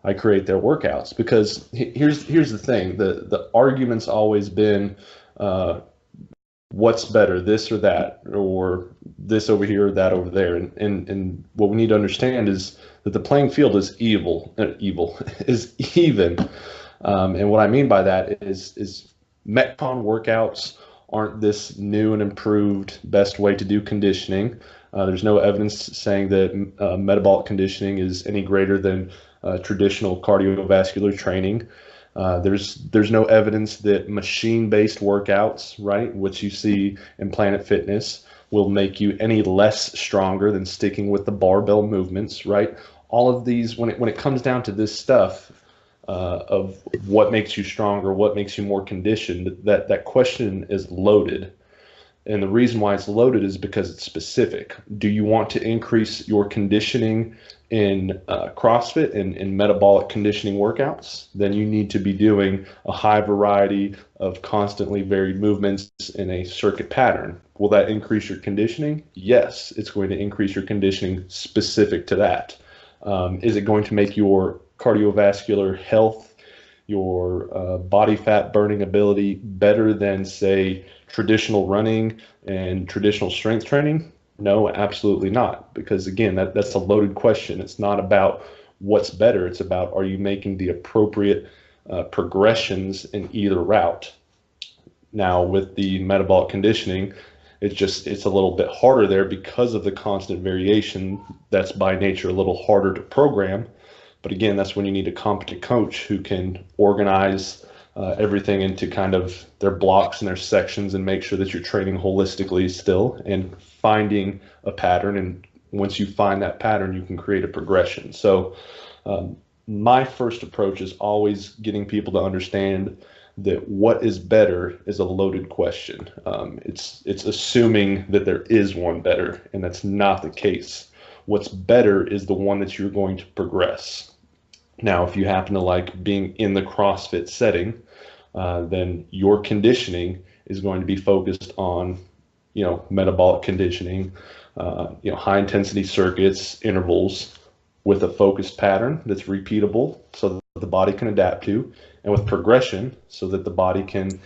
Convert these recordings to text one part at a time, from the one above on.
I create their workouts. Because here's the thing: the argument's always been, what's better, this or that, or this over here or that over there. And what we need to understand is that the playing field is evil is even. And what I mean by that is Metcon workouts aren't this new and improved best way to do conditioning. There's no evidence saying that metabolic conditioning is any greater than traditional cardiovascular training. There's no evidence that machine-based workouts, right, which you see in Planet Fitness, will make you any less stronger than sticking with the barbell movements, right? All of these, when it comes down to this stuff, of what makes you stronger, what makes you more conditioned, that question is loaded. And the reason why it's loaded is because it's specific. Do you want to increase your conditioning in CrossFit and in metabolic conditioning workouts? Then you need to be doing a high variety of constantly varied movements in a circuit pattern. Will that increase your conditioning? Yes, it's going to increase your conditioning specific to that. Is it going to make your cardiovascular health, your body fat burning ability better than, say, traditional running and traditional strength training? No, absolutely not. Because again, that's a loaded question. It's not about what's better. It's about, are you making the appropriate progressions in either route? Now, with the metabolic conditioning, it's a little bit harder there because of the constant variation. That's by nature a little harder to program. But again, that's when you need a competent coach who can organize everything into kind of their blocks and their sections and make sure that you're training holistically still and finding a pattern. And once you find that pattern, you can create a progression. So my first approach is always getting people to understand that what is better is a loaded question. It's assuming that there is one better, and that's not the case. What's better is the one that you're going to progress. Now, if you happen to like being in the CrossFit setting, then your conditioning is going to be focused on, metabolic conditioning, high intensity circuits, intervals with a focused pattern that's repeatable so that the body can adapt to, and with progression so that the body can,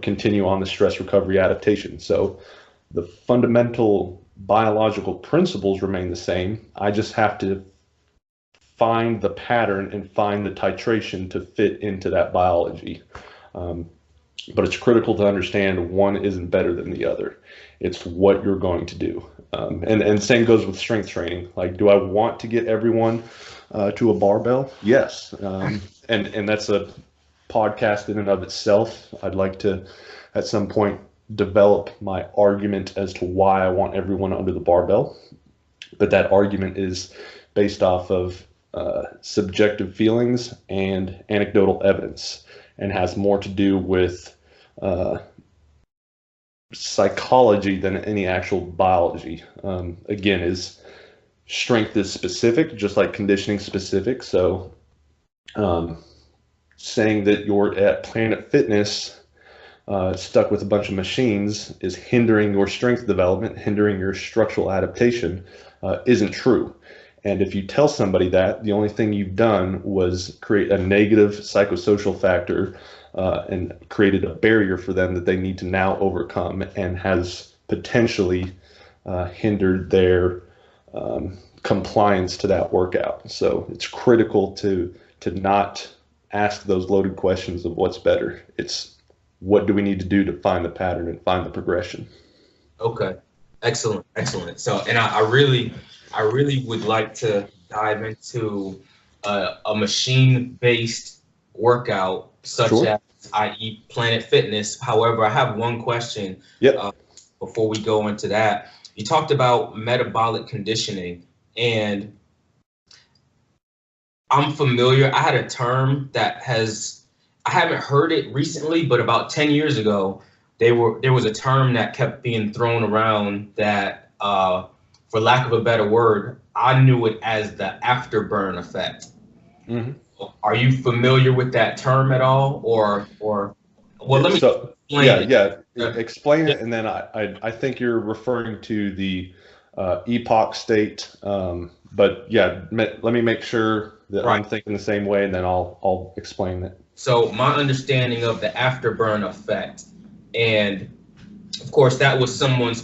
continue on the stress recovery adaptation. So the fundamental biological principles remain the same. I just have to find the pattern and find the titration to fit into that biology. But it's critical to understand one isn't better than the other. It's what you're going to do. And same goes with strength training. Like, do I want to get everyone to a barbell? Yes. And that's a podcast in and of itself. I'd like to, at some point, develop my argument as to why I want everyone under the barbell. But that argument is based off of subjective feelings and anecdotal evidence, and has more to do with psychology than any actual biology. Again, is strength is specific, just like conditioning specific. So saying that you're at Planet Fitness stuck with a bunch of machines is hindering your strength development, hindering your structural adaptation, isn't true. And if you tell somebody that, the only thing you've done was create a negative psychosocial factor and created a barrier for them that they need to now overcome, and has potentially hindered their compliance to that workout. So it's critical to not ask those loaded questions of what's better. It's what do we need to do to find the pattern and find the progression. Okay, excellent. So, and I really would like to dive into a machine-based workout such Sure. as, i.e., Planet Fitness. However, I have one question. Yep. Before we go into that. You talked about metabolic conditioning, and I'm familiar. I had a term I haven't heard it recently, but about 10 years ago, there was a term that kept being thrown around that, for lack of a better word, I knew it as the afterburn effect. Mm-hmm. Are you familiar with that term at all, or well, let me explain it. Explain it, and then I think you're referring to the epoch state But yeah, let me make sure that I'm Right. thinking the same way, and then I'll explain it. So my understanding of the afterburn effect, and of course that was someone's